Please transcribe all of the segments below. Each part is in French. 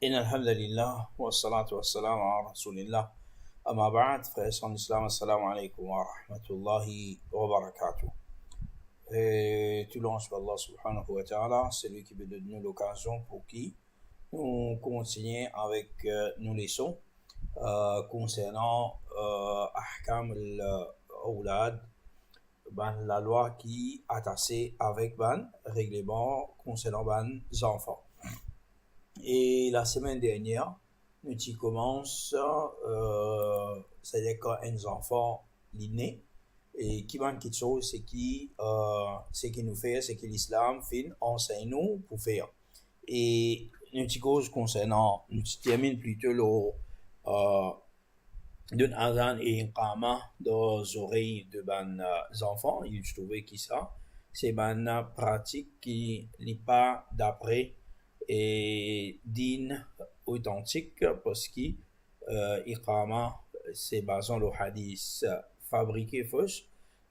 إن الحمد لله والصلاة والسلام على رسول الله أما بعد فإخوان الإسلام السلام عليكم ورحمة الله وبركاته. Tout louange pour Allah subhanahu wa ta'ala, c'est lui qui veut donner l'occasion pour qui nous continuons avec nos leçons concernant Ahkam al-Awlad, la loi qui est attachée avec règlement concernant les enfants. Et la semaine dernière, nous y commençons, c'est-à-dire quand un enfant est né, et qui manque quelque chose, c'est qui nous fait, c'est que l'islam fait enseigne nous pour faire. Et nous y cause concernant, nous termine plutôt le d'un azan et un qama dans les oreilles de enfants. Il se trouvait qui ça, c'est une pratique qui n'est pas d'après et din authentique parce que iqama c'est basé sur le hadith fabriqué faux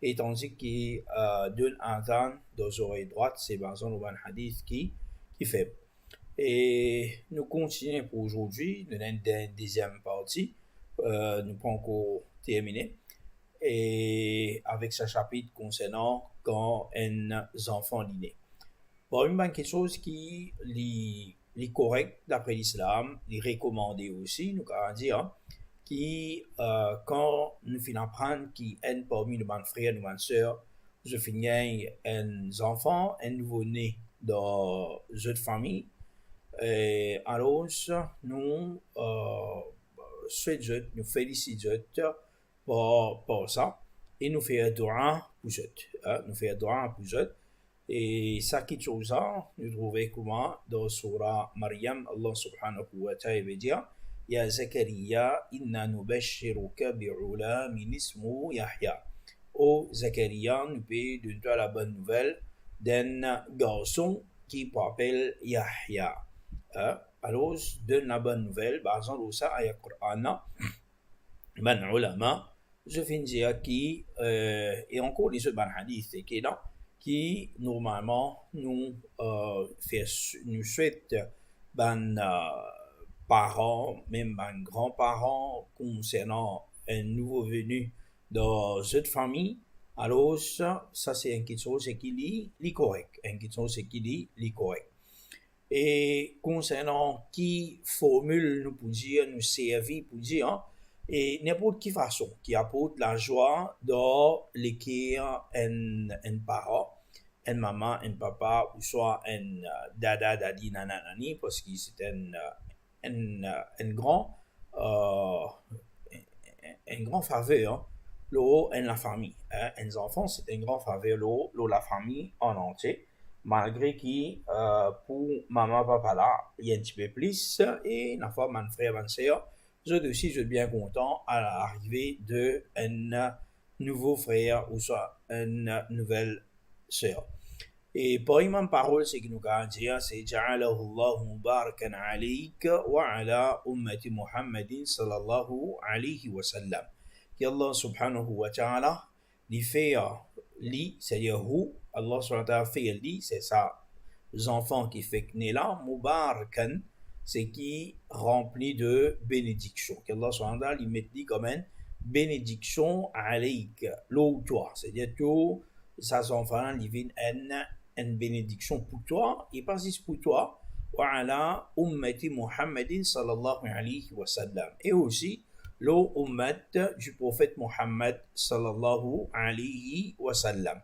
et tandis que d'un adhan dans l'oreille droite c'est basé sur le hadith qui fait. Et nous continuons pour aujourd'hui dans la deuxième partie, nous pas encore terminé et avec ce chapitre concernant quand un enfant est né. Bon, une quelque chose qui est correct d'après l'islam, est recommandé aussi, nous allons dire, qui, quand nous finissons apprendre qu'il y a parmi nos frères, nos sœurs, je finis un enfant, un nouveau-né dans une famille, alors nous souhaitons, nous félicitons pour ça, et nous faisons doua pour eux, nous faisons doua pour eux. Et ça qui chose nous trouvons comment dans surah Maryam, Allah subhanahu wa ta'ala veut dire Ya Zakaria, inna nubashiruka bi'ulamin ismu Yahya. Oh Zakaria, nous pouvons donner la bonne nouvelle d'un garçon qui s'appelle Yahya. Alors, donne la bonne nouvelle, par exemple, ça, ayat Qur'an, ben ulama, je finis qui, et encore les autres hadiths, qui est là, qui normalement nous souhaite parents, même grands-parents concernant un nouveau venu dans cette famille. Alors ça c'est une chose qui est correct, une chose qui est correct. Et concernant qui formule nous pour dire, nous servir pour dire, et n'importe quelle façon qui apporte la joie dans l'écrire un parent, un maman, un papa, ou soit un dada, dadi, nana, nani, parce que c'est un grand faveur, hein, la famille. Hein, un enfant, c'est un grand faveur, la famille en entier. Malgré que pour maman, papa là, il y a un petit peu plus, et la fois, mon frère, ma soeur, je suis bien content à l'arrivée d'un nouveau frère ou soit une nouvelle sœur. Et pour une même parole, c'est que nous allons dire, c'est Ja'alahu Allah mubarakan alayka wa ala ummati Muhammadin sallallahu alayhi wa sallam. Que Allah subhanahu wa ta'ala lui fait, c'est-à-dire Allah subhanahu wa ta'ala fait lui, c'est ça, les enfants qui fait né là, mubarakan, c'est qui rempli de bénédictions. Qu'Allah subhanahu wa ta'ala lui met comme une bénédiction alayk, l'eau toi, c'est-à-dire que ces enfants lui viennent une bénédiction pour toi, et pas juste pour toi, wa ala ummati Muhammadin sallallahu alayhi wa sallam. Et aussi, l'eau ummat du prophète Muhammad sallallahu alayhi wa sallam.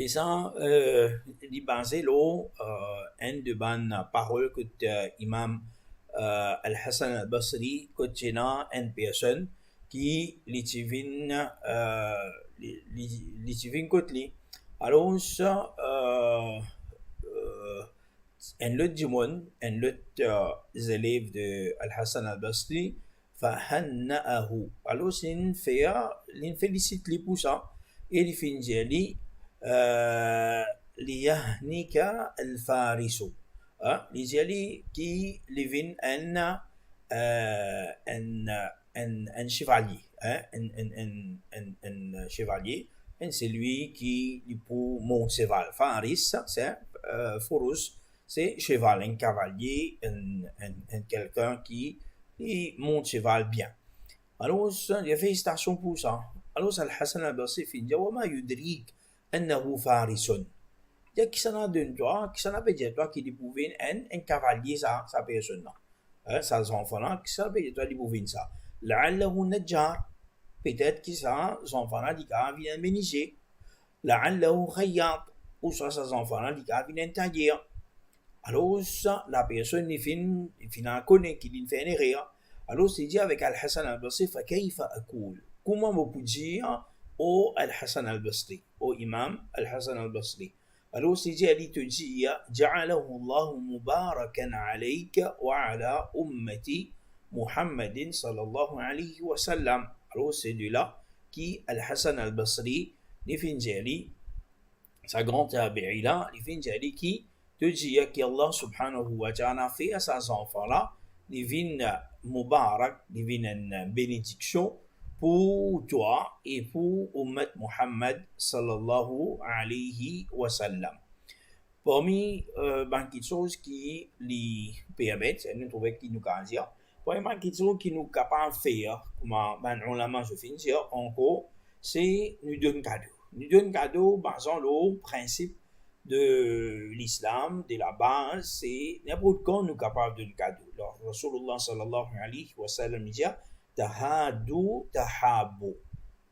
Et ça, il basé l'eau, une de bonnes paroles que l'imam Al-Hassan al-Basri, que tu as une personne qui l'utilise contre lui. Alors, ça, un autre du monde, un autre élève de Al-Hassan al-Basri, fahanna'ahu. Alors, c'est une félicite lui pour ça. Et il finit lui, liyahnika al-farisu. Les alliés qui livrent un chevalier, un chevalier, c'est lui qui pour mon cheval. Faris, c'est Furus, c'est cheval, un cavalier, quelqu'un qui monte cheval bien. Alors, il y a félicitations pour ça. Alors, Al-Hassan al-Basri dit, وما يدريك أنه فارس. Il y a qui s'en a d'une toi, qui s'en a dit toi qui découvre un cavalier, ça personne là. Ça, enfants-là, qui s'en a dit toi découvre ça. لعله نجار. Peut-être que ça, enfants-là, dit qu'il vient menuisier. لعله خياط. Ou ça, enfants-là, dit qu'il vient tailleur. Alors, ça, la personne, il finit connaît qu'il fait une erreur. Alors, c'est dit avec Al-Hassan al-Basri, فكيف أقول? Comment on peut dire au Al-Hassan al-Basri, au imam Al-Hassan al-Basri? Alors, c'est dit, il te dit, جعله الله مباركا عليك وعلى أمتي محمد صلى الله عليه وسلم. Alors, c'est de là qui Al-Hassan al-Basri, il finit, sa grande tabi'i là, il finit qui te dit qu'Allah subhanahu wa ta'ala fait à ses enfants-là divine Mubarak, divine bénédiction pour toi et pour Ummat Muhammad sallallahu alayhi wa sallam. Parmi beaucoup de choses qui les permettent, nous trouvons qui nous can dire, parmi beaucoup de choses qui nous capables de faire, comme ben ulama je finis dire encore, c'est nous donner cadeau. Nous donner cadeau basant le principe de l'islam, de la base, c'est n'importe quand nous sommes capables de donner cadeau. Alors, Rasulullah sallallahu alayhi wa sallam dit tahadu tahabu.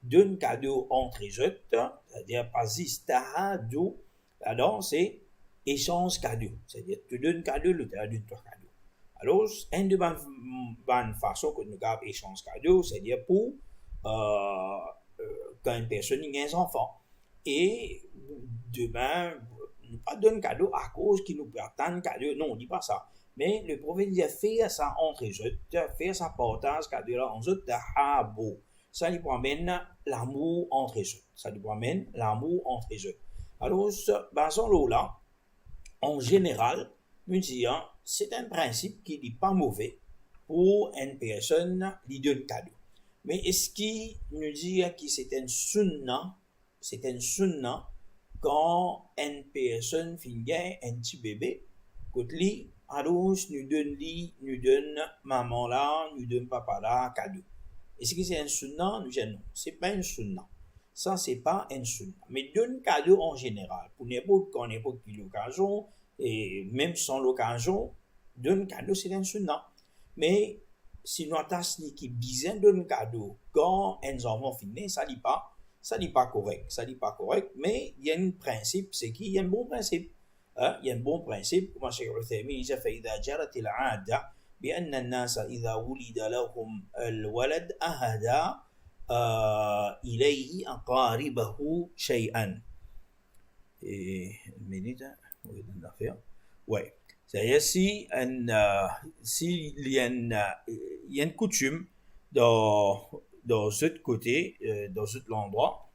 Donne cadeau entre les autres, c'est-à-dire pas juste tahadu, alors c'est échange cadeau. C'est-à-dire tu donnes cadeau, le tu donne toi cadeau. Alors, une de bonnes façons que nous avons échange cadeau, c'est-à-dire pour quand une personne a un enfant. Et demain, ne pas donner cadeau à cause qu'il nous attend cadeau. Non, on ne dit pas ça. Mais le prophète dit faire ça entre eux, faire ça partage cadeau là entre eux, tahabo. Ça lui promène l'amour entre eux. Ça lui promène l'amour entre eux. Alors, basons là, en général, nous disons, c'est un principe qui n'est pas mauvais pour une personne qui donne cadeau. Mais est-ce qu'il nous dit que c'est un sunnah? C'est un sunnah quand une personne finit un petit bébé, quand lui, alors nous donne maman là, nous donne papa là, cadeau. Est-ce que c'est un sunnah? Nous disons non, c'est pas un sunnah. Ça, c'est pas un sunnah. Mais donne cadeau en général, pour n'importe quelle occasion, et même sans l'occasion, donne cadeau, c'est un sunnah. Mais si nous attachons qui besoin d'un cadeau quand un enfant finit, ça n'est pas correct. Ça n'est pas correct, mais il y a un principe, c'est qu'il y a un bon principe. Il y a un bon principe, comme Cheikh Uthaymin dit, فإذا جرت العادة بأن الناس إذا ولد لهم الولد أهدى إليه أقاربه شيئا. Et une minute, oui, une affaire. Ouais. C'est-à-dire si il y a une coutume dans ce côté, dans cet endroit,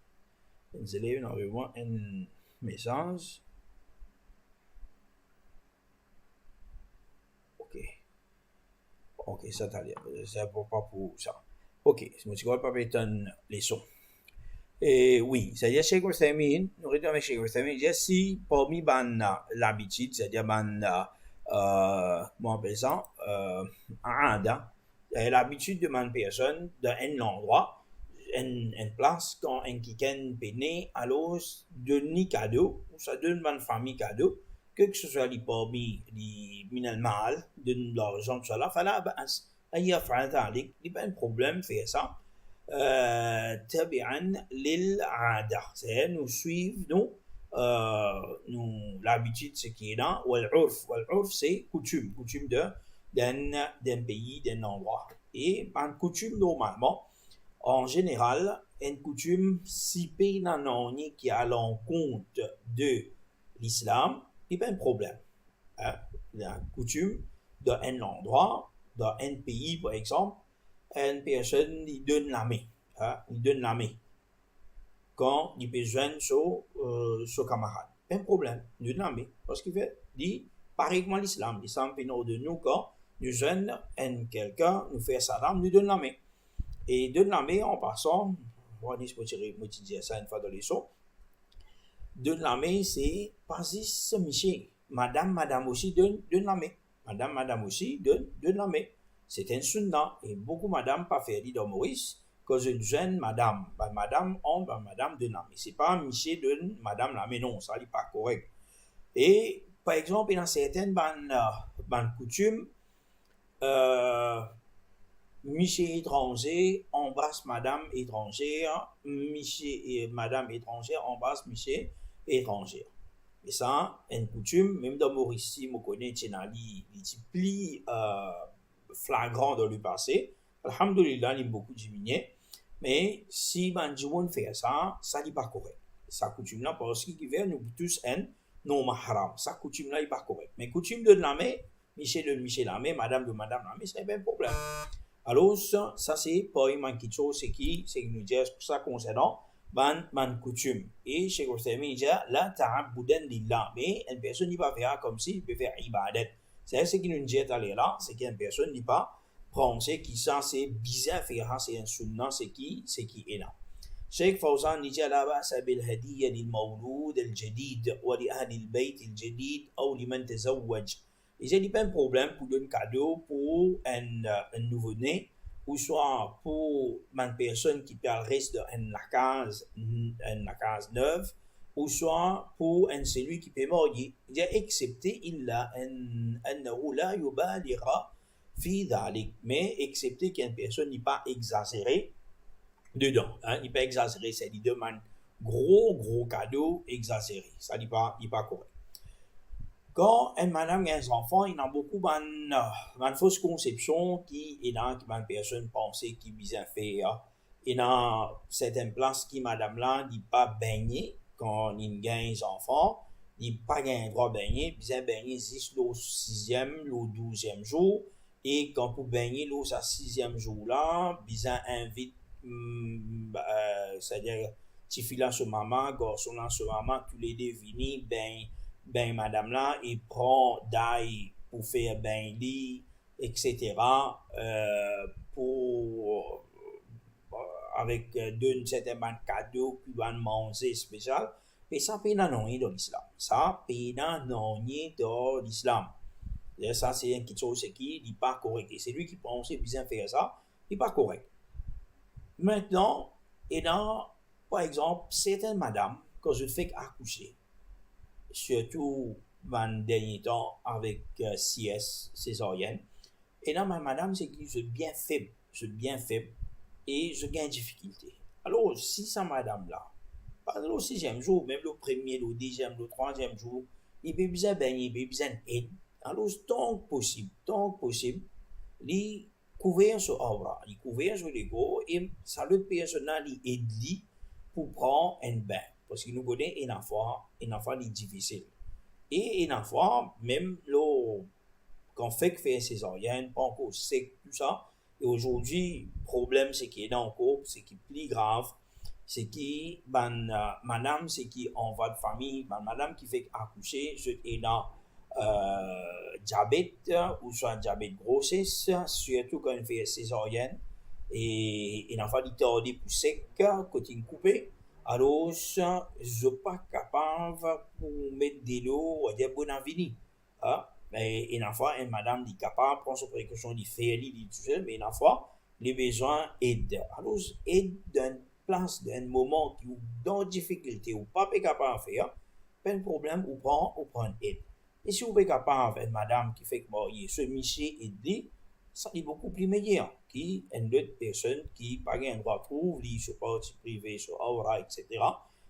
les élèves envoient un message. Ok, ça t'a l'air. C'est pas pour ça. Ok, c'est mon petit pas pétonne les sons. Et oui, c'est-à-dire Cheikh Uthaymin, nous retournons avec Cheikh Uthaymin, il y a si parmi l'habitude, c'est-à-dire comment on appelle ça, l'habitude de une personne dans un endroit, une place, quand un quelqu'un est né, alors donner cadeau, ou ça donne une famille cadeau, que ce soit parmi les minal mal, donne l'argent, tout ça là, fallait, il y a pas un problème faire ça. تبعا للعادة c'est nous suivre nous l'habitude ce qui est là والعرف c'est coutume d'un pays d'un endroit et une coutume normalement en général une coutume si pays qui a l'encontre de l'islam il n'y a pas de problème la coutume d'un endroit dans un pays par exemple une personne il donne la main. Il donne la main. Quand il peut joindre son camarade. Pas de problème. Il donne la main. Parce qu'il fait, dit, pareillement l'islam. L'islam fait de nous quand nous joignons quelqu'un, nous fait salam, nous donne la main. Et donne la main en passant, on va dire ça une fois dans les sons. Donne la main, c'est pas juste Michel. madame aussi donne la main. Madame aussi donne la main. C'est un sunnah. Et beaucoup madame pas fait dit dans Maurice, que une jeune madame, madame on, madame donne la main. C'est pas monsieur donne madame la main, non, ça n'est pas correct. Et par exemple, dans certaines coutumes, monsieur étranger embrasse madame étrangère, monsieur et madame étrangère embrasse monsieur étrangère. Et ça, une coutume, même dans Mauricie, je connais, c'est plus flagrant dans le passé. Alhamdulillah, il a beaucoup diminué. Mais si on fait ça, ça n'est pas correct. Sa coutume-là, parce qu'il veut nous tous un non mahram. Sa coutume-là n'est pas correct. Mais coutume de la main, Michel de Michel la main, madame de madame la main, c'est pas un problème. Alors, ça c'est pas une chose, c'est nous dire ça concernant ban coutume. Et chez Gostami, il dit, là, ta'aboudan lillah. Mais une personne n'est pas faire comme s'il peut faire ibadat. C'est ce qui nous dit là, c'est qu'une personne n'est pas penser qui ça c'est bizarre faire c'est un sunnah c'est qui est là. Cheikh Fawzan dit لا بأس بالهدية للمولود الجديد ولأهل البيت الجديد أو لمن تزوج. Il n'y a pas de problème pour donner un cadeau pour un nouveau-né ou soit pour une personne qui reste dans une case neuve ou soit pour celui qui peut mourir. Il y a excepté il a أنه لا يبالغ في ذلك, mais excepté qu'une personne n'est pas exagérée dedans. Il n'est pas exagéré, c'est il demande gros cadeau exagéré. Ça n'est pas correct. Quand une madame a un enfant, il y a beaucoup de fausses conceptions qui est dans une personne pensée qui bien fait. Il y a certaines places qui madame là n'est pas baignée quand il y a un enfant, il n'a pas un droit de baigner, bien baigner juste le 6e, le 12e jour. Et quand vous baignez le 6e jour là, bien invite, c'est-à-dire, petit filant sur maman, garçon là sur maman, tous les deux venus, ben madame là, il prend d'ail pour faire ben lit, etc. Pour, avec d'un certain cadeau, puis un manger spécial. Et ça peut non dans l'islam. Ça peut non dans l'islam. Et ça, c'est une chose qui n'est pas correct. Et c'est lui qui pense bien faire ça, il n'est pas correct. Maintenant, et dans, par exemple, certaines madames, quand je fais accoucher, surtout dans les derniers temps avec CS, césarienne, et là, ma madame, c'est que je suis bien faible, et je gagne difficulté. Alors, si ça, madame-là, pas le 6e jour, même le premier, le 2e, le 3e jour, il peut bien baigner, il peut bien aider. Alors, tant que possible, il couvert sur aura, il couvert sur l'ego, et ça le personnel, il aide lui pour prendre un bain. Parce qu'il nous connaît une affaire difficile. Et une affaire, même quand on fait césarienne, pas encore sec, tout ça, et aujourd'hui, le problème, c'est qu'il est encore, c'est qu'il est plus grave, c'est qui, madame, c'est qui en va de famille, madame qui fait accoucher, est dans diabète ou soit diabète grossesse, surtout quand on fait césarienne, et il en fait du tordé pour sec, côté coupé. Alors, je ne suis pas capable pour mettre de l'eau, ou dire bon avenir. Mais il en fait, une madame est capable de prendre ses précautions, de faire, tout seul, mais il en fait, les besoins aident. Alors, aide d'une place, d'un moment qui est dans difficulté, ou pas capable de faire, pas de problème, ou prend aide. Et si vous êtes capable avec madame qui fait que ce monsieur aide, ça est beaucoup plus meilleur qu'une autre personne qui n'a pas un droit de trouver, sur partie privée, sur aura, etc.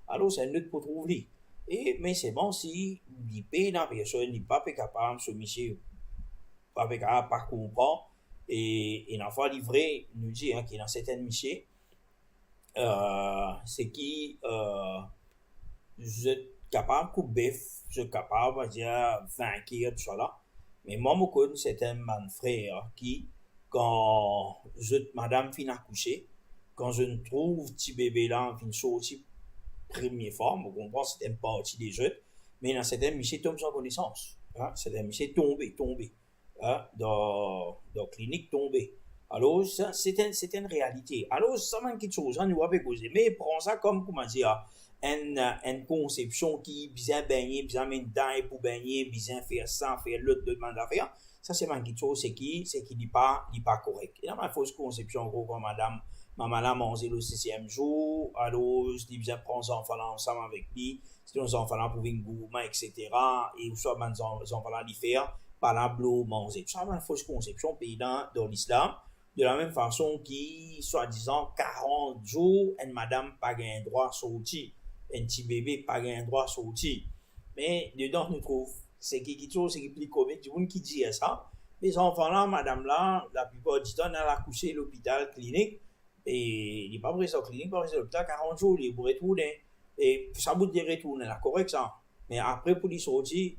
Alors, c'est un autre pour trouver. Mais c'est bon si il paye la personne, il n'est pas capable, ce monsieur pas capable, pas comprendre, et il a fait livrer, nous dit qu'il y a certaines messieurs, c'est qui, je suis capable de bœuf, je suis capable de dire 20 kilos, tout ça là. Mais moi, je connais certains frères qui, quand madame finit accoucher, quand je trouve petit bébé là, finit sortir première fois, je comprends, c'est une partie des jeux, mais dans certains messieurs tombent sans connaissance. Certains messieurs tombés, dans la clinique tombés. Alors, ça, c'est une réalité. Alors, ça manque quelque chose, on ne va pas causer. Mais prends ça comme, comment dire, une conception qui bien baigner, bien mettre dedans pour baigner, bien faire ça, faire l'autre demande à faire. Ça, c'est manque quelque chose, c'est qui n'est pas correct. Il y a une fausse conception, gros, comme madame a mangé le sixième jour, alors, je dis bien, prends les enfants là ensemble avec lui, c'est les enfants là pour une gourmand, etc. Et soit, les enfants là, les faire, par la bleu, manger. Ça, c'est une fausse conception, pays dans l'islam. De la même façon qui, soi-disant, 40 jours, une madame pas un droit sorti, un petit bébé pas un droit sorti. Mais dedans, nous trouvons, c'est quelque chose qui est plus comique, du monde qui dit ça. Les enfants là, madame là, la plupart du temps, elle a accouché à l'hôpital clinique, et il n'est pas présent au clinique, pas présent à l'hôpital 40 jours, il est pour retourner. Et ça vous dire retourner, là, correct ça. Mais après, pour les sortir,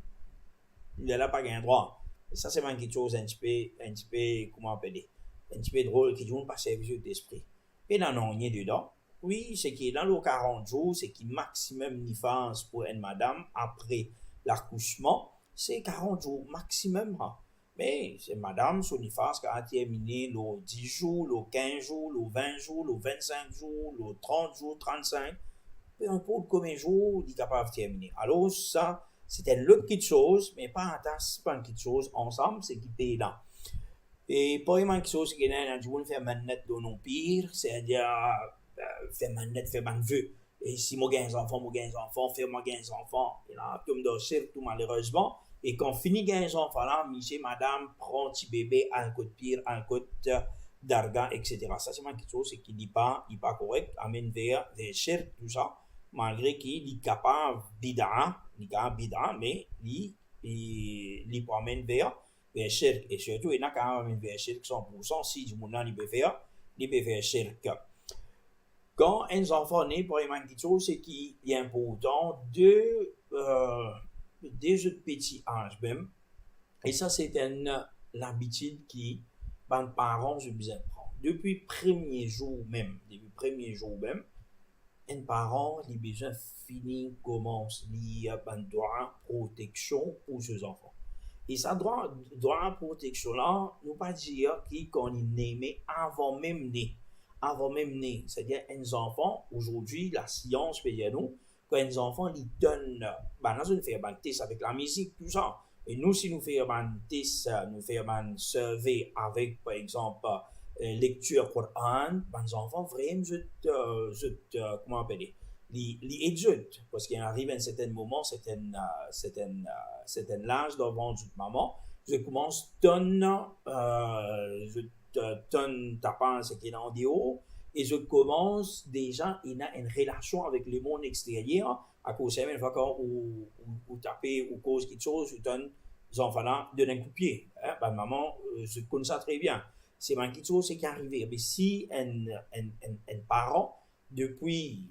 il n'a pas un droit. Et ça, c'est quelque chose un petit peu, comment appeler, un petit peu drôle qui joue pas service d'esprit. Et là, non, on est dedans. Oui, c'est qui dans les 40 jours, c'est qui maximum différence pour une madame après l'accouchement, c'est 40 jours maximum. Hein. Mais c'est madame, son différence qui a terminé le 10 jours, le 15 jours, le 20 jours, le 25 jours, le 30 jours, 35, peu importe combien de jours il est capable de terminer. Alors, ça, c'était l'autre petite chose, mais pas en tasse, pas une petite chose ensemble, c'est qui paye là. Et pas vraiment quelque chose qui est du monde faire manette de non pire, c'est-à-dire faire manette, faire man vœu. Et si moi gagne enfants, faire moi gagne enfants, et là, comme dans tout malheureusement. Et quand finit gagne enfants là, monsieur, madame, prend petit bébé, un coup de pire, un coup d'argent, etc. Ça, c'est quelque chose qui n'est pas correct, amène vers cher, tout ça, malgré qu'il est capable bid'a, mais il peut amener vers shirk. Et surtout, il n'a qu'à amener vers shirk 100% si du monde il peut faire shirk. Quand un enfant naît, pour une petite chose, c'est qu'il est important des autres petits âges même. Et ça, c'est l'habitude qui, les parents, je besoin de prendre. Depuis le premier jour même, un parent, il a besoin de finir, commence, il y a un droit de protection pour ses enfants. Et ça droit de protection là, nous pas dire qu'on est né, mais avant même né. Avant même né. C'est-à-dire, un enfant, aujourd'hui, la science peut dire nous, quand un enfant, il donne, ben, là, nous faisons un test avec la musique, tout ça. Et nous, si nous faisons un test, nous faisons un survey avec, par exemple, lecture Coran, ben, les enfants, vraiment, comment appeler, les adultes, parce qu'il arrive à un certain moment, certain âge devant une maman, je commence je donne ta pense qui est en haut, et je commence déjà une relation avec le monde extérieur, à cause de fois ou taper ou cause quelque chose, je donne les enfants là, donne un coup de pied. Hein? Ben, maman, je connais ça très bien. C'est quelque chose qui est arrivé. Mais si un parent, depuis,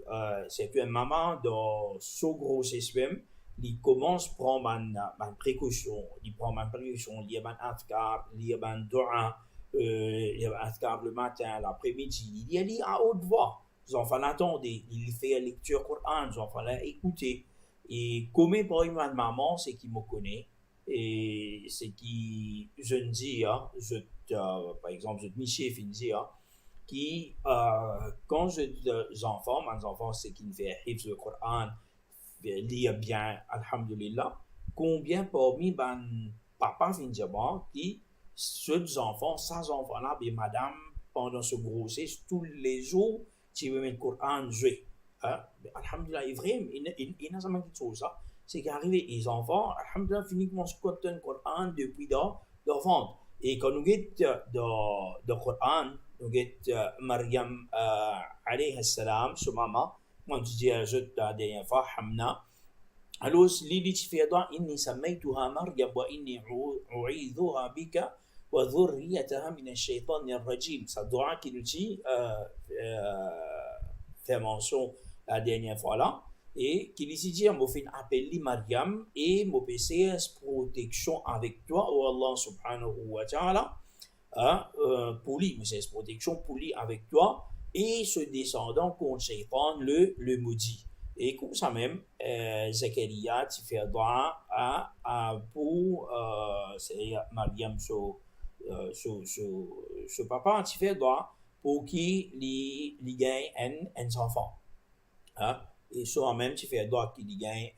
c'est une maman dans son grossesse même, il commence à prendre une précaution. Il prend une précaution, il y a un afkar, il y a un doa, il y a un afkar le matin, l'après-midi. Il y a à haute voix. Les enfants attendent, il fait la lecture Coran, les enfants écoutent. Et comme pour une maman, c'est qui me connaît. Et c'est qui, je ne dis, hein, par exemple, je te Michel Finzi, hein, qui, quand je mes enfants, c'est qui fait hifz le Coran, lire bien, alhamdulillah, combien parmi papa Finzi, qui, ceux enfants, sans enfants-là, bien madame, pendant ce grossesse, tous les jours, tu veux mettre le Coran jouer. Hein? Alhamdulillah, il est vrai, il n'a jamais dit ça. C'est qu'arrivé, les enfants, alhamdulillah, uniquement ce le Coran depuis d'enfant. Et quand nous avons le Coran, nous avons Maryam alayhi salam, sa maman, moi je dis la dernière fois, Hamna. Alors, l'idée qui fait dans inni samaituha Maryam wa inni u'idhuha bika wa dhurriyataha min ash-shaytan ar-rajim. Ça doit qui nous dit fait mention la dernière fois là. Et qui lui dit, je vais appeler Mariam et je vais essayer protection avec toi, oh Allah subhanahu wa ta'ala, pour lui, mais c'est protection pour lui avec toi, et ce descendant contre Shaitan, le maudit. Et comme ça même, Zachariah, tu fais droit pour Mariam, ce papa, tu fais droit pour qui il gagne un enfant. Hein? Et soi-même, tu fais droit qu'il gagne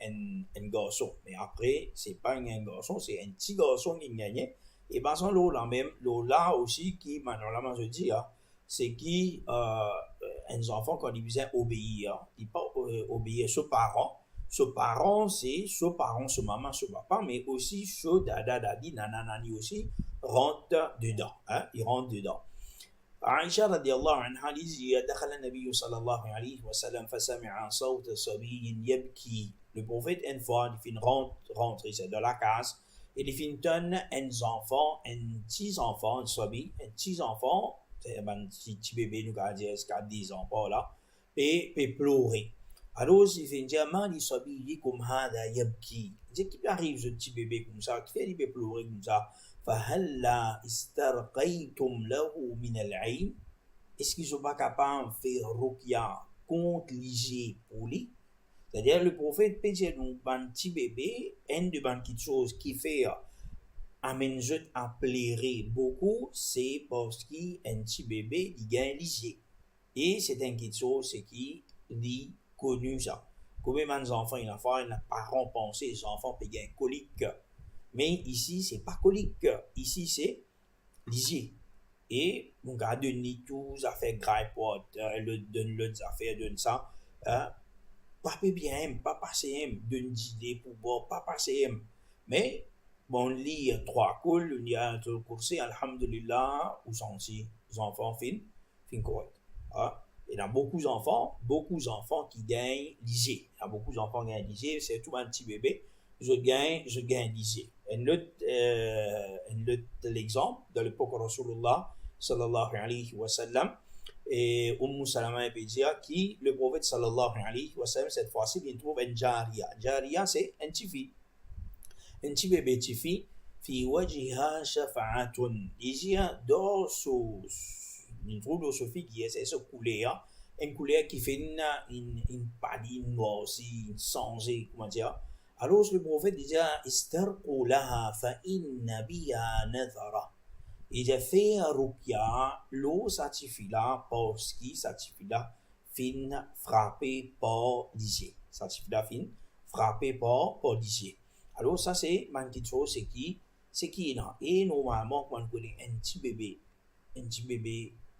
un garçon. Mais après, c'est pas un garçon, c'est un petit garçon qui gagne. Et ben, ça, là même, là aussi, qui, maintenant, je dis, hein, c'est qui, un enfant, quand il vient obéir, il pas obéir ses parents. Ses parents, c'est ses parents, ses maman, ses papa, mais aussi ses dada, dadi, nana, nani aussi, rentrent dedans. Hein? Ils rentrent dedans. عائشة رضي الله عنها دخل النبي صلى الله عليه وسلم فسمع صوت صبي يبكي. Le prophète, une fois, il finit rentrer de la case, et il finit un enfant, un petit enfant, un sabi, un petit enfant, c'est un petit bébé, nous allons dire, 10 ans, par là, et pleurer. Alors, il finit dire, man, il sabi, il dit comme hada yabki. Il dit, qui arrive ce petit bébé comme ça, qui fait, il peut pleurer comme ça. فهلا استرقيتم له من العين. Est-ce qu'ils sont pas capables de faire ruqya contre l'IG pour lui? C'est-à-dire le prophète peut dire donc un petit bébé, une de petites choses qui fait amène à pleurer beaucoup, c'est parce qu'un petit bébé il gagne l'IG. Et c'est une petite chose c'est qui dit connu ça. Combien d'enfants il a fait, les parents pensaient les enfants peuvent gagner colique. Mais ici, c'est pas colique. Ici, c'est lisier. Et mon gars donne tout, ça fait gripot, donne l'autre affaire, donne ça. Pas bien, pas passer, donne d'idées pour boire, pas passer. Mais, bon, lit 3 coups, il y a un cours, alhamdulillah, où sont les enfants fin correct. Il y a beaucoup d'enfants qui gagnent lisier. Il y a beaucoup d'enfants qui gagnent lisier, c'est tout un petit bébé. Je gagne lisier. Un autre l'exemple de l'époque de Rasulullah sallallahu alayhi wa sallam et Salama peut dire qui le prophète sallallahu alayhi wa sallam cette fois-ci il trouve un jariya. Jariya c'est un petit bébé petit fille fi wajhiha shafa'atun. Il trouve dans ce fille qui est ce couleur, une couleur qui fait une paline noire aussi, une sangée, comment dire. Alors le prophète dit istarqu laha fa inna biha nadhara. Il a fait ruqya, l'eau satifie là parce qu'il satifie là fin frappé par l'isier. Satifie là fin frappé par l'isier. Alors ça c'est une petite chose c'est qui là. Et normalement quand on connaît un petit bébé,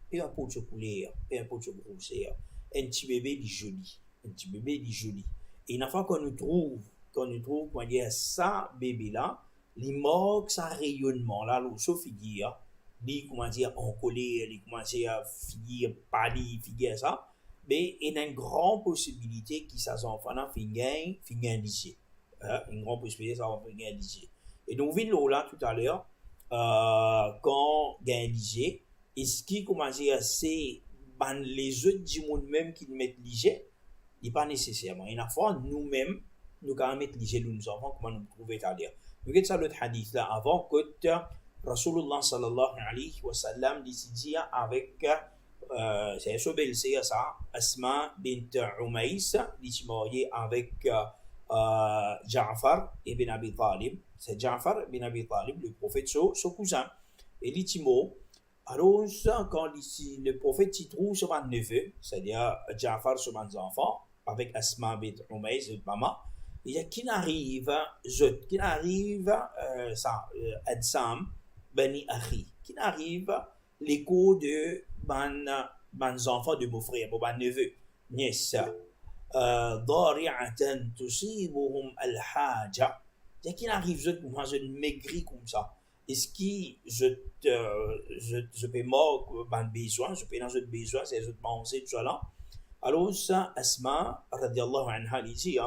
peu importe ce couleur, peu importe ce grosseur, un petit bébé il est joli. Et une fois qu'on nous trouve qu'on dit ça bébé là il manque ça rayonnement là l'eau figure il commence en colère il commence à figure pâlir figure ça mais il y a une grande possibilité que ça enfant là finit lycée une grande possibilité ça va finir lycée et donc vient là tout à l'heure quand gagne lycée et ce qui commence à c'est les autres du monde même qui mettent lycée il n'est pas nécessairement il y a fois nous-mêmes nous allons mettre les jeunes enfants comment nous trouver c'est-à-dire nous regardons ça l'autre hadith là avant que Rasulullah sallallahu alayhi wa sallam décidait avec c'est ce bel c'est ça Asma bint Umays qui mariée avec Ja'far ibn Abi Talib c'est Ja'far ibn Abi Talib le prophète son cousin et l'itimo alors quand le prophète y trouve son neveu c'est-à-dire Ja'far son enfant avec Asma bint Umays maman il y a qui arrive Adsam Bani Akhi qui arrive l'écho de ban enfants de mon frère ban neveu nièce ضارعة تصيبهم الحاجة il y a qui arrive je maigri comme ça est-ce que je peux mort ban besoin je peux dans un besoin c'est je manger tout ça là alors ça Asma radiallahu anha dit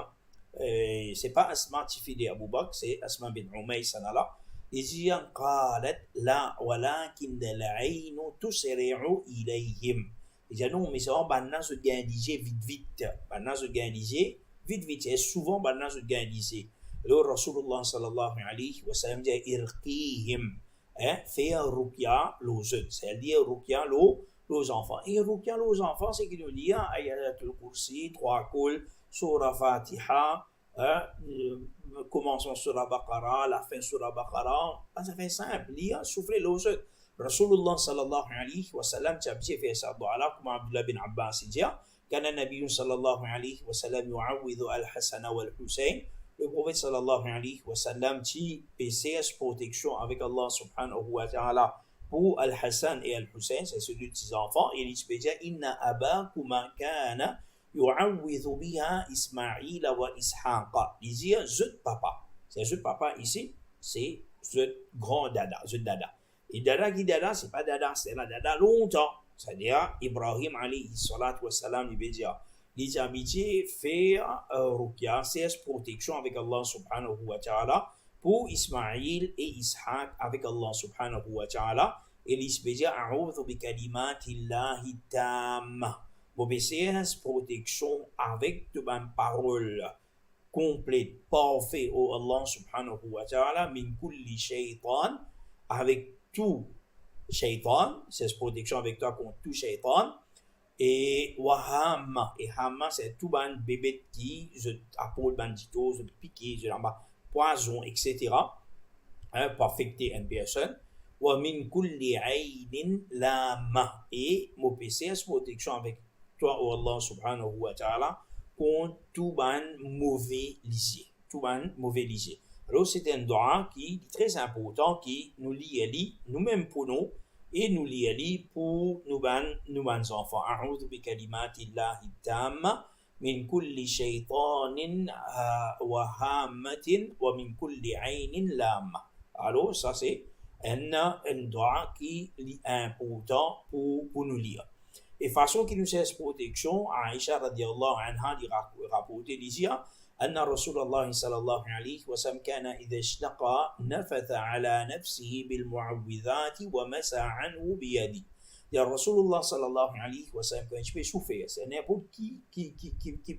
c'est pas Asma Tifili Abu Bakr c'est Asma bin Umays là il dit قالت لا ولكن العين تسرع إليهم il dit non mais c'est vraiment banna se gagner vite banna se gagner vite et souvent banna se gagner le Rasulullah sallallahu alayhi wa sallam dit irqihim faire ruqya l'aux c'est-à-dire ruqya l'aux enfants et ruqya l'aux enfants c'est qu'il nous dit ayatul kursi 3 coups Surah Fatiha commençons sur la Baqara, la fin sur la Baqara, ça fait simple, lire, souffler l'eau. Rasulullah sallallahu alayhi wa sallam, tu as bien fait ça, comme Abdullah bin Abbas dit, كان النبي صلى الله عليه وسلم يعوذ الحسن والحسين. Le prophète sallallahu alayhi wa sallam qui PCS protection avec Allah subhanahu wa ta'ala pour Al-Hassan et Al-Hussein, c'est ceux deux petits enfants, et il peut dire Inna abakuma kana yu'awwidhu biha Ismaïl wa Ishaqa. Il dit zut papa. C'est zut papa ici, c'est zut grand dada, zut dada. Et dada qui dada, c'est pas dada, c'est la dada longtemps. C'est-à-dire, Ibrahim alayhi salatu wa salam, il veut dire, les amitiés faire ruqya, c'est protection avec Allah subhanahu wa ta'ala pour Ismaïl et Ishaq avec Allah subhanahu wa ta'ala. Et il veut dire, a'udhu bi kalimatillahi tamma. Vous c'est protection avec de bonnes paroles complètes, parfaites au Allah subhanahu wa ta'ala, min kulli shaytan, avec tout shaitan, c'est protection avec toi contre tout shaitan. Et wahama, et hama, c'est tout ban bébé qui, je apporte bandito, je piqué, je l'amba, poison, etc. Pour affecter une personne. Wa min kulli aynin lama, et mon PC, c'est protection avec toi, oh Allah subhanahu wa ta'ala, contre tout ban mauvais lisier. Tout ban mauvais lisier. Alors, c'est un doigt qui est très important, qui nous lie nous-mêmes pour nous, et nous lie pour nous enfants. A'udhu bi kalimatillahi tamma min kulli shaytanin wa hammatin wa min kulli aynin lamma. Alors, ça c'est un doigt qui est important pour nous lire. Et façon qui nous sert protection, Aïcha radiallahu anha dit rapporté d'ici, أن رسول الله صلى الله عليه وسلم كان إذا اشتقى نفث على نفسه بالمعوذات ومسح عنه بيده. Il y a Rasulullah sallallahu alayhi wa sallam, quand il peut souffrir, c'est n'importe qui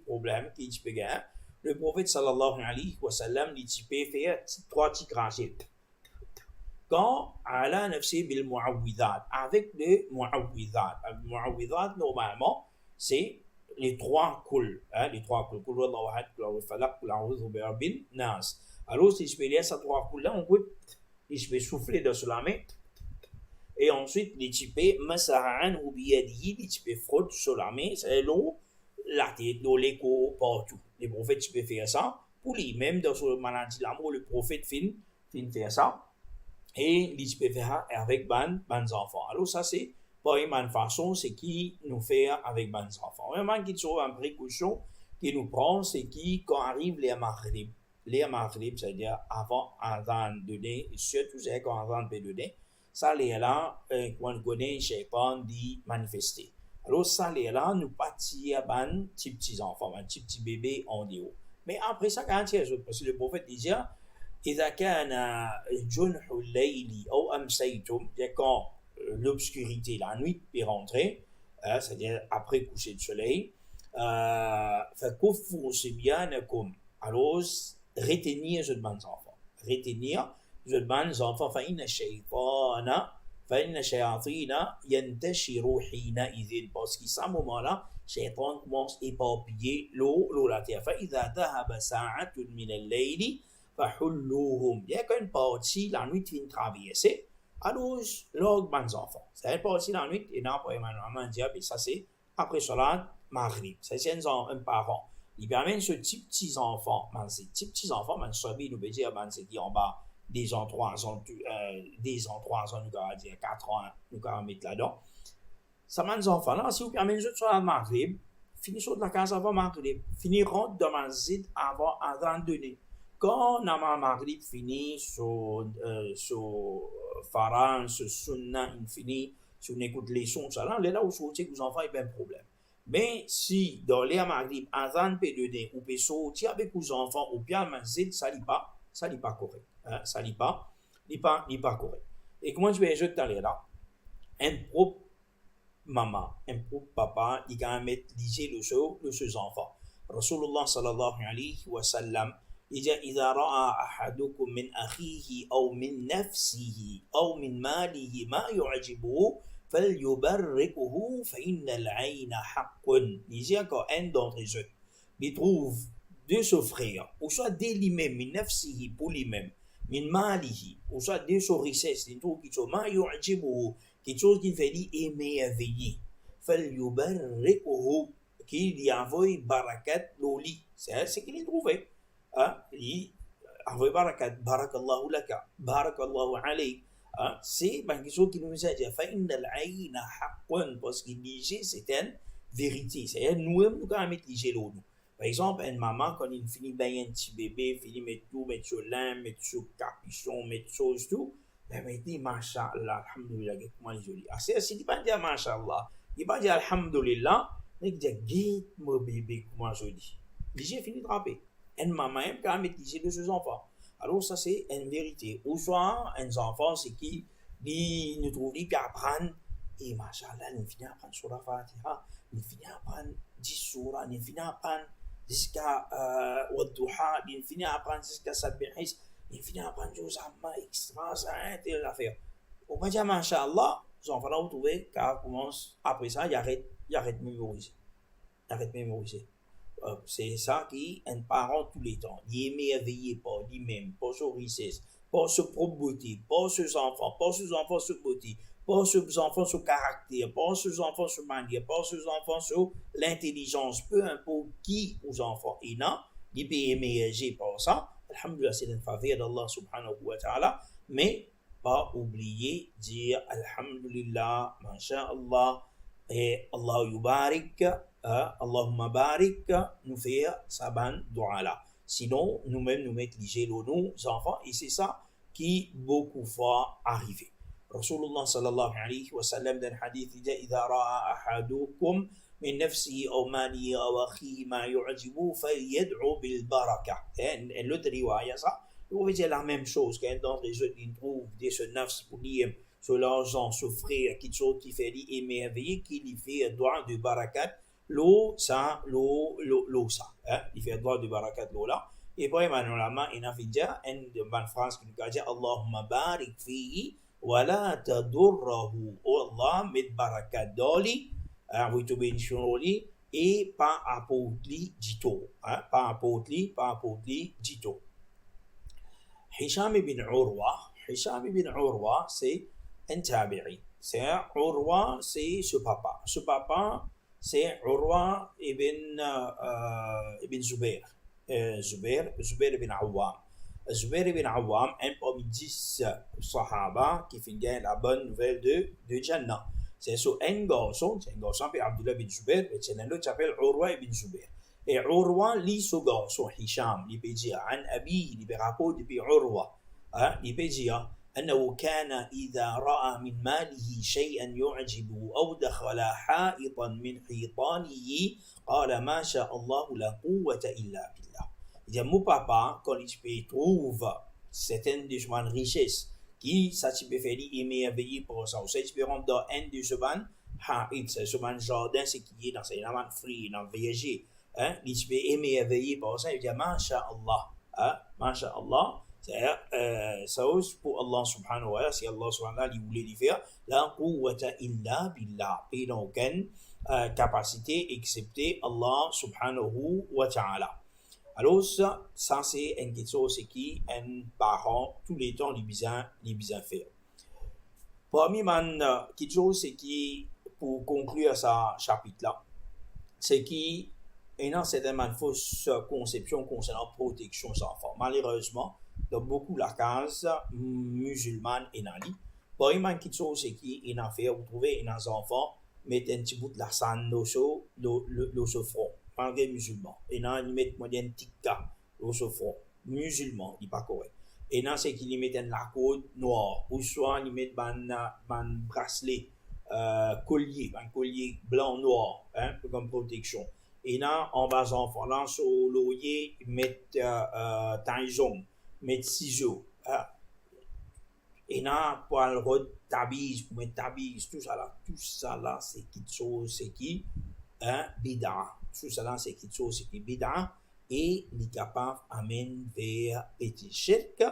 problème, qui peut gagner. Le prophète sallallahu alayhi wa sallam, il peut faire trois petits crachets. Quand ala nafsi bil mu'awwidhat, avec le mu'awwidhat. Le mu'awwidhat, normalement, c'est les trois coups, les trois coups. Alors, si je peux lire ces trois coups-là, on peut, je peux souffler dans la main. Et ensuite, les types, masa'an ou biyadihi, les types frottent sur la main, c'est l'eau, la tête, l'eau, l'écho, partout. Les prophètes, tu peux faire ça. Pour lui, même dans ce maladie l'amour, le prophète fin faire ça. Et les types faire avec ban enfants. Alors, ça, c'est pas une façon, c'est qui nous fait avec ban enfants. Vraiment, qui sont en précaution, qui nous prend, c'est qui, quand arrive les maghrib, c'est-à-dire avant Adhan de donner, surtout c'est quand Adhan peut donner, ça les là, quand on connaît, Shaitan dit manifester. Alors, ça les là, nous partir ban petits enfants, un petit bébé en déo. Mais après ça, quand il y a parce que le prophète disait, إذا كان جنح الليل أو أمسيتم, quand l'obscurité, la nuit peut rentrer, c'est-à-dire après coucher de soleil, فكفوا صبيانكم, alors retenir les enfants, retenir les enfants, فإن الشياطين ينتشر حينئذ, parce qu'à ce moment-là, Shaitan commence à éparpiller l'eau, la terre. فإذا ذهب ساعة من الليل فحلوهم, il y a qu'une partie la nuit qui vient traverser. Alors, lors des enfants, c'est une partie la nuit, et non, pour Emmanuel dire, ça c'est après cela, Maghrib. C'est un parent. Il permet ce petits enfants, ces petits enfants, nous veut dire, c'est qui en bas, des ans 3 ans, nous allons dire 4 ans, nous allons mettre là-dedans. Ça m'a des enfants là, si vous permettez de sur la Maghrib, finissons de la case avant Maghrib, finiront dans ma zid avant Adhan donné. Quand Nama Maghrib finit sur Faran, sur Sunna infini, si on écoute les sons, ça là, là où sortir que vous enfants, il y a un problème. Mais si dans les Maghrib, Adhan peut donner, ou peut sortir avec vos enfants, ou bien Mazid, ça n'est pas correct. Ça n'est pas correct. Et comment je vais ajouter dans les là? Un propre maman, un propre papa, il va mettre liser le ses enfants. Rasulullah sallallahu alayhi wa sallam, إذا رأى أحدكم من أخيه أو من نفسه أو من ماله ما يعجبه فليبركه فإن العين حق. Il dit quand un d'entre eux, il trouve de s'offrir, ou soit de lui-même, min nafsihi, pour lui-même, min malihi, ou soit de sa richesse, d'une chose qui soit ma yu'jibuhu, quelque chose qui fait lui émerveiller. فَلْيُبَرِّكُهُ, qui lui envoie barakat loli. C'est ce qu'il a trouvé. Hein? Il envoie barakat, barakallahu laka, barakallahu alayk. Hein? C'est quelque chose qui nous a dit, فَإِنَّ الْعَيْنَ حَقٌّ, parce qu'il dit, c'est une vérité. C'est-à-dire, nous-mêmes, nous allons mettre les l'eau. Par exemple, une maman, quand il finit bien un petit bébé, finit mettre tout, mettre sur lin, mettre sur capuchon, mettre chose, tout, ben, il dit, Masha'Allah, Alhamdulillah, comment il est joli. Ah, c'est, il va dire Masha'Allah. Il va dire Alhamdulillah, il dit, guide mon bébé, comment joli. J'ai fini de rapper. Une maman, elle peut mettre les de ses enfants. Alors, ça, c'est une vérité. Ou soit, un enfant, c'est qui, il ne trouve qu'à apprendre, et Masha'Allah, il finit à apprendre sur la Fatiha, il finit à apprendre 10 surahs, il finit à apprendre jusqu'à Wadduha, il finit à apprendre jusqu'à Sabihis, il finit à apprendre aux Amma, extra, ça, telle affaire. On va dire, Masha'Allah, les enfants là, vous trouvez, car commence, après ça, il arrête de mémoriser. Il arrête de mémoriser. C'est ça qui est un parent tous les temps. Il est émerveillé par lui-même, par sa richesse, par sa propre beauté, par ses enfants sa beauté, par ses enfants son caractère, par ses enfants sa manière, par ses enfants sur l'intelligence, peu importe qui aux enfants. Et non, il peut émerger par ça. Alhamdulillah, c'est une faveur d'Allah subhanahu wa ta'ala, mais pas oublier dire Alhamdulillah, Masha'Allah, et Allah yubarik, Allahumma barik, nous faire saban dua là. Sinon, nous-mêmes, nous mettons nos enfants, et c'est ça qui beaucoup fois arrive. Rasulullah sallallahu alayhi wa sallam dans le hadith, il dit, إذا رأى أحدكم من نفسه أو ماله أو أخيه ما يعجبه فليدعو بالبركة. L'autre riwaya, ça, on veut dire la même chose. Quand dans les autres, ils trouvent des nafs pour dire sur l'argent, sur frère, quelque chose qui fait émerveiller, qui lui fait droit de barakat, l'eau, ça, il fait droit de barakat, l'eau là. Et puis, maintenant, il a fait dire, une phrase qui nous a dit, Allahumma barik fihi, wa la tadurrahu. Oh Allah, met barakat dans lui, vous te bénissons dans lui, et pas apporte lui, dit-on. Pas apporte lui, dit-on. Hisham ibn Urwa, c'est un tabi'i. C'est Urwa, c'est ce papa. Ce papa, c'est Urwa ibn Zubair. Zubair ibn Awwam. Zubair ibn Awwam, un parmi 10 sahaba qui finit la bonne nouvelle de Jannah. C'est sur un garçon s'appelle Abdullah ibn Zubair, et c'est un autre qui s'appelle Urwa ibn Zubair. Et Urwa lit ce garçon, Hisham, il peut dire, an Abi, il peut rapporter depuis Urwa. Il peut dire, أنه كان إذا رأى من ماله شيئا يعجبه أو دخل حائطا من حيطانه قال ما شاء الله لا قوة إلا بالله. Il dit, mon papa, quand il trouve certaines de ses richesses, qui ça peut faire émerveiller pour ça, ou ça peut rentrer dans un de ses haït, c'est ce jardin, c'est qui est dans ses fruits, dans le verger, il peut émerveiller pour ça, il dit, Masha'Allah, Masha'Allah. C'est-à-dire, ça aussi pour Allah subhanahu wa ta'ala, si Allah subhanahu wa ta'ala il voulait lui faire, la quwwata illa billah, et donc aucune capacité excepté Allah subhanahu wa ta'ala. Alors ça c'est une question, c'est qui un parent tous les temps les besoin faire. Parmi man quelque chose c'est qui pour conclure ce chapitre là, c'est qui il y a certainement fausse conception concernant la protection des enfants. Malheureusement, dans beaucoup de case musulmane et nani, pour une quelque chose c'est qui il a fait vous trouvez un enfant mettre un petit bout de la sand dans le front malgré musulman et non il met moyen tikka dans le front musulman il pas correct et non c'est qu'il met un lacode noir ou soit il met ban bracelet collier blanc noir comme protection et là en bas enfant là sur l'oreiller ils mettent taison mettre ciseaux et là pour le tabiz pour mettre tabiz tout ça là c'est quelque chose c'est qui bid'a tout ça là c'est quelque chose c'est qui bid'a et il est capable d'amener vers petit shirk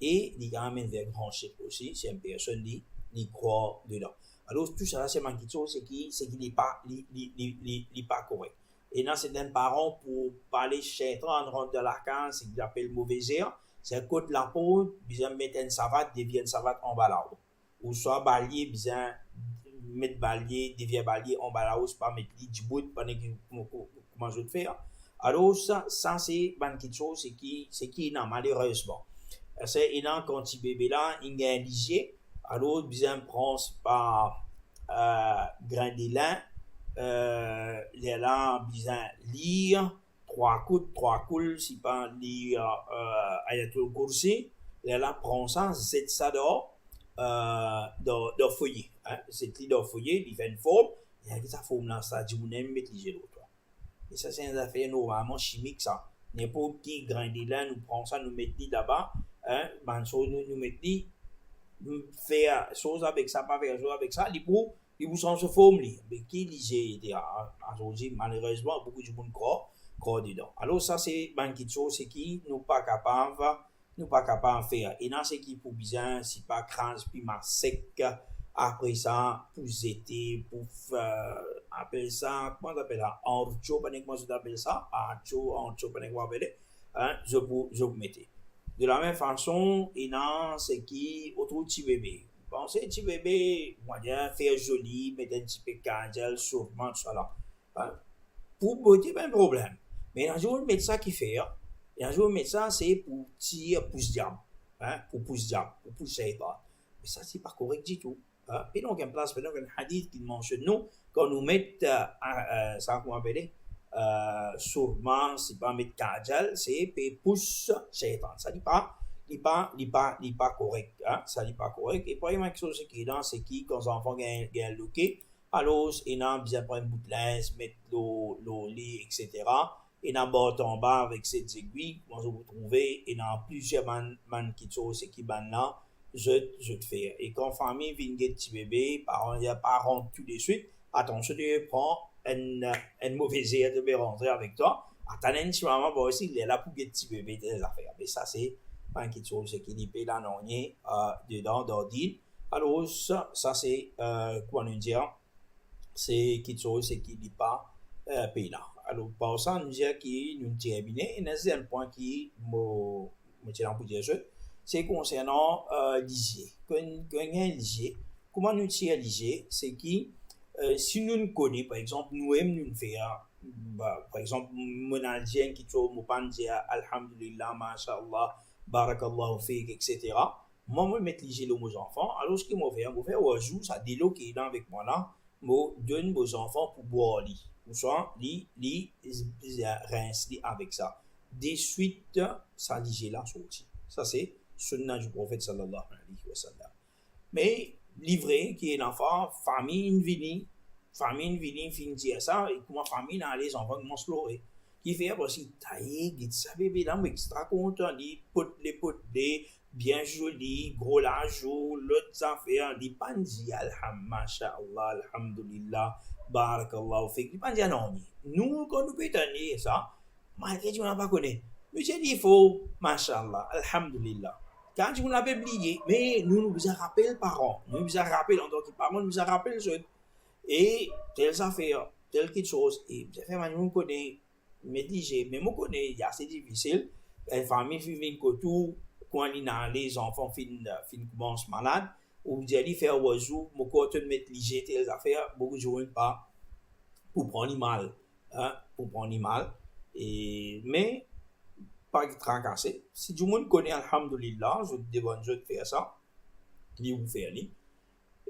et il amène vers grand shirk aussi si une personne qui croit dedans. Alors tout ça là c'est quelque chose c'est qui n'est pas correct. Et là, c'est un parent pour parler chez toi en rentre de la case, c'est qu'il appelle mauvais air. C'est côté la peau, besoin mettre une savate, devient une savate en balao. Ou soit balier, besoin mettre balier, devient balier en balao, c'est pas mettre du bout pendant que comment je le fais. Alors, ça c'est quelque chose, c'est qui, non, malheureusement. C'est énorme quand tu bébé là, il y a un ligier. Alors, besoin prendre par grain de lin, les là, besoin lire, trois coups, si pas lire Ayatul Kursi, les là, prend ça, c'est ça dans feuillet. Hein? C'est lit dans feuillet, il fait une forme, et avec sa forme là, ça dit, vous n'aimez mettre liger l'autre. Et ça, c'est une affaire normalement chimique, ça. N'importe qui grain de lin, nous prend ça, nous mettons là-bas, hein, ben, nous mettons faire chose avec ça, pas faire chose avec ça, il vous change de forme, mais qui lisait aujourd'hui, malheureusement, beaucoup de monde croit dedans. Alors, ça, c'est une chose, c'est qui nous pas capable, de faire. Et dans ce qui pour bien, c'est pas crans, puis ma sec, après ça, pour zéter, pour appeler ça, comment on appelle ça, ancho, comment on appelle ça, ancho, comment on appelle ça, je vous mettais. De la même façon, il y a ce qui autour petit bébé. Pensez petit bébé, moyen faire joli, mettre un petit peu de candle, sûrement, tout ça là. Hein? Pour beauté, pas un problème. Mais un jour, le médecin qui fait, et un jour, le médecin, c'est pour tirer pouce diable. Hein? Pour pouce diable, pour pousser pas. Mais ça, c'est pas correct du tout. Hein? Puis donc, en place, donc, un hadith qui mentionne nous, quand nous mettons, ça, comment appeler, sûrement, c'est pas mettre kajal, c'est pousse shaitan. Ça n'est pas correct. Hein? Ça n'est pas correct. Et pour quelque chose qui est dans, c'est qui, quand les enfants gagnent looké, alors, ils ont besoin de prendre une bout de linge, mettre l'eau, lit, etc. Et dans bord en bas avec ces aiguilles, comment vous trouvez, et dans plusieurs man qui sont ces qui ban là, je te fais. Et quand famille vient de petit bébé, parents tout de suite, attention, tu prends un mauvais air de rentrer avec toi. Attendez, si maman va aussi, il est là pour get petit bébé des affaires. Mais ça, c'est pas quelque chose qui est là, non, dedans, d'ordine. Alors, ça c'est, comment nous dire, c'est quelque chose qui n'est pas payé là. Alors, par ça, nous dire qui nous termine. Et un point qui me tient pour dire c'est concernant l'IG. Quand il y a un l'IG, comment nous tire l'IG, c'est qui, si nous nous connaissons, par exemple, nous aimons nous faire, par exemple, mon algérien qui trouve mon pan dire Alhamdulillah, Masha'Allah, Barakallahu Fik, etc. Moi, je mets l'IG aux enfants. Alors, ce qu'ils m'ont fait, ça délo qui est là avec moi là, je donne aux enfants pour boire lit. Ou soit, rince avec ça. Des suites, ça l'IG là sorti. Ça, c'est sunnah du prophète sallallahu alayhi wa sallam. Mais livré qui est l'enfant, famille vini, fin dire ça, et comment famille dans les enfants qui se pleurer. Qui fait aussi tailler, qui ça bébé là, extra content, les potes, bien joli, gros l'argent, l'autre affaire, les pandis, alhamdulillah, alhamdulillah, barakallahu fik, les pandis non. Nous, quand nous peut tenir ça, malgré que tu n'as pas connu. Monsieur dit, il faut, mashallah, alhamdulillah. Quand tu l'avais oublié, mais nous nous rappelons parents, nous nous rappelons en tant que parents, nous nous rappelons jeunes. Et telles affaires, telle quelque chose, et ça fait maintenant qu'on connaît, mais déjà, même on connaît, c'est assez difficile. Une famille finit tout, quand les enfants finissent commencent malades, ou vous allez faire oiseau, mon côté de mettre léger telles affaires, beaucoup de gens pas pour prendre mal, hein, mais pas tracasser. Si tout le monde connaît alhamdulillah, je demande de faire ça, ni vous faire ni,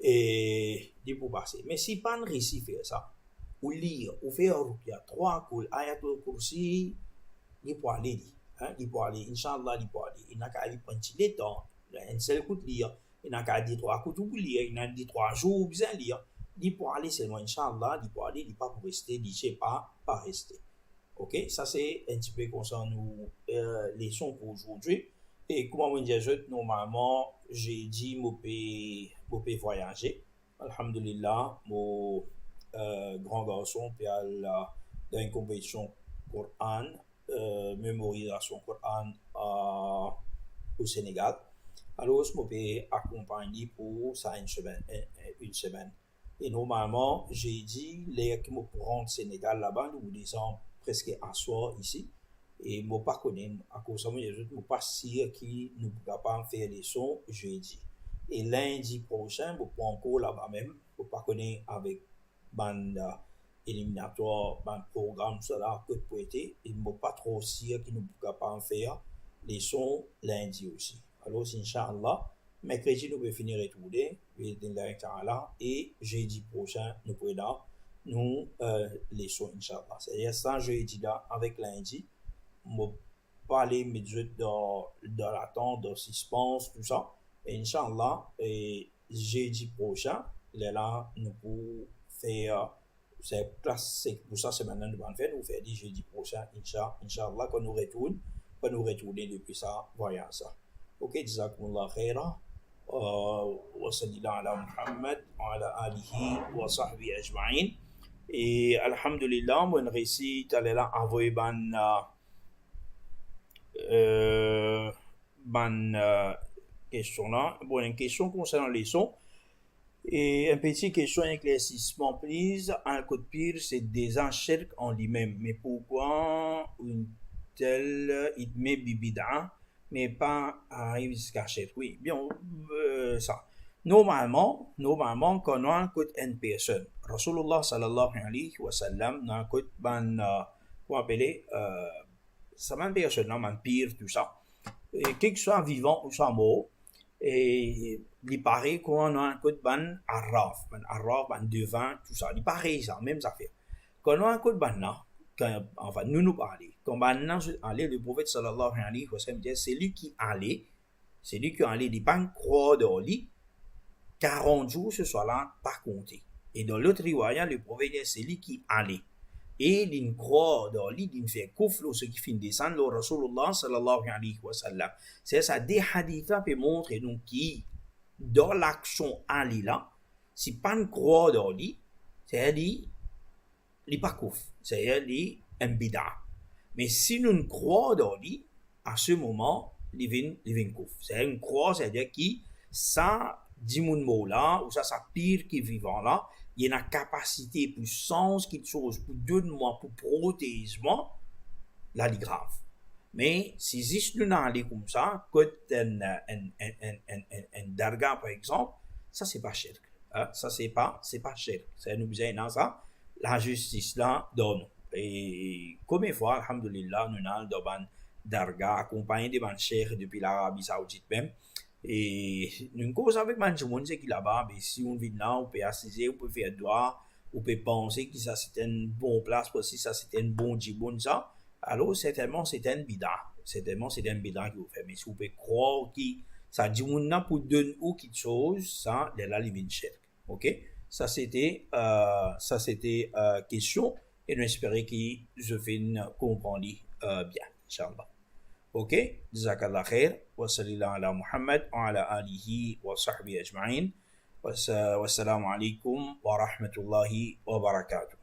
et ni pour passer. Mais si pas réussi faire ça, ou lire, ou faire ruqya, 3 coups, ayatul kursi, ni pour aller, hein, ni pour aller, inshallah, ni pour aller. Il n'a qu'à aller prendre le temps, un seul coup de lire, il n'a qu'à dire 3 coups pour lire, il n'a dit 3 jours, bien lire. Ni pour aller seulement, inshallah, ni pour aller, ni pas pour rester, ni je sais pas rester. Ok, ça c'est un petit peu concernant nos leçons pour aujourd'hui. Et comme on dit, normalement, j'ai dit je peux voyager. Alhamdulillah, mon grand garçon peut aller dans une compétition Coran, mémorisation Coran au Sénégal. Alors, je peux accompagner pour ça une semaine. Et normalement, j'ai dit, les qui me prennent Sénégal là-bas, nous descendons presque à soir ici. Et moi, pas connais, à cause de moi, je ne pas sûr qui nous pourra pas faire des sons jeudi. Et lundi prochain, je prends encore là-bas même, je pas connaître avec bande éliminatoire, bande programme, cela, que pour été. Et je pas trop sûr qui nous pourra pas en faire les sons lundi aussi. Alors, Inch'Allah, mercredi, nous pouvons finir retourner, et jeudi prochain, nous pouvons nous les sons, Inch'Allah. C'est-à-dire, sans jeudi là, avec lundi, on pas aller mettre dans l'attente, dans le suspense, tout ça. Et Inch'Allah, et jeudi prochain, là, nous pouvons faire, c'est pour ça, c'est maintenant nous allons faire, nous faire dit jeudi prochain, Inch'Allah, quand nous retourner depuis ça, voyons ça. Ok, jazakumullah khaira. وصلى الله على محمد وعلى آله وصحبه أجمعين. Et alhamdulillah, on réussit à là envoyer question là. Bon, une question concernant les sons. Et une petite question éclaircissement, please. Un code pire, c'est des enchères en lui-même. Mais pourquoi une telle idme bibida, mais pas arrive jusqu'à chèque? Oui, bien, ça. Normalement, quand on a un code une personne, Rasulullah sallallahu alayhi wa sallam, on a un code qu'on appelle, ça m'a personne, non, man pire, tout ça. Et quel que soit vivant ou soit mort, et il paraît qu'on a un code arraf, ban devant, tout ça. Il paraît ça, même affaire. Quand on a un code là, enfin, nous parler. Quand on allait, le prophète sallallahu alayhi wa sallam dit, c'est lui qui allait, il pas croire dans lui, 40 jours ce soir-là, pas compté. Et dans l'autre riwaya, le prophète dit, c'est lui qui allait. Et il croit dans lui, il fait koufle, ce qui fait descendre le Rasulullah sallallahu alayhi wa sallam. C'est ça, des hadiths peut montrer donc qui, dans l'action Ali là, si pas une croix dans lui, c'est-à-dire, il n'est pas kouf, c'est-à-dire, il est un bida. Mais si nous croyons dans lui, à ce moment, il vient kouf. C'est une croix, c'est-à-dire qui, ça, dit mon mot là, ou ça pire qui vivant là, il y a une capacité, puissance, quelque chose, pour donner-moi, pour protéger moi, là, il est grave. Mais si juste nous allons comme ça, comme un darga par exemple, ça c'est pas cher. Ça c'est pas cher. Ça nous besoin dans ça, la justice là donne. Et comme une fois, alhamdulillah, nous allons dans un darga accompagné de ban cher depuis l'Arabie Saoudite même. Et nous cause avec Manchimoun, c'est qu'il là-bas, mais si on vit là, on peut assiser, on peut faire droit, on peut penser que ça c'était une bonne place, parce que ça c'était une bonne djiboun, ça. Alors, certainement, c'est un bida. Certainement, c'est un bida qui vous fait. Mais si vous pouvez croire que ça dit pour donner ou quelque chose, ça, c'est la living shirk. Ok? Ça, c'était question. Et nous espérons que je vais comprendre bien. Inch'Allah. Ok? Jazakallah khair. Wa sallallahu ala Muhammad wa ala alihi wa sahbihi ajma'in. Wassalamu alaikum wa rahmatullahi wa barakatuh.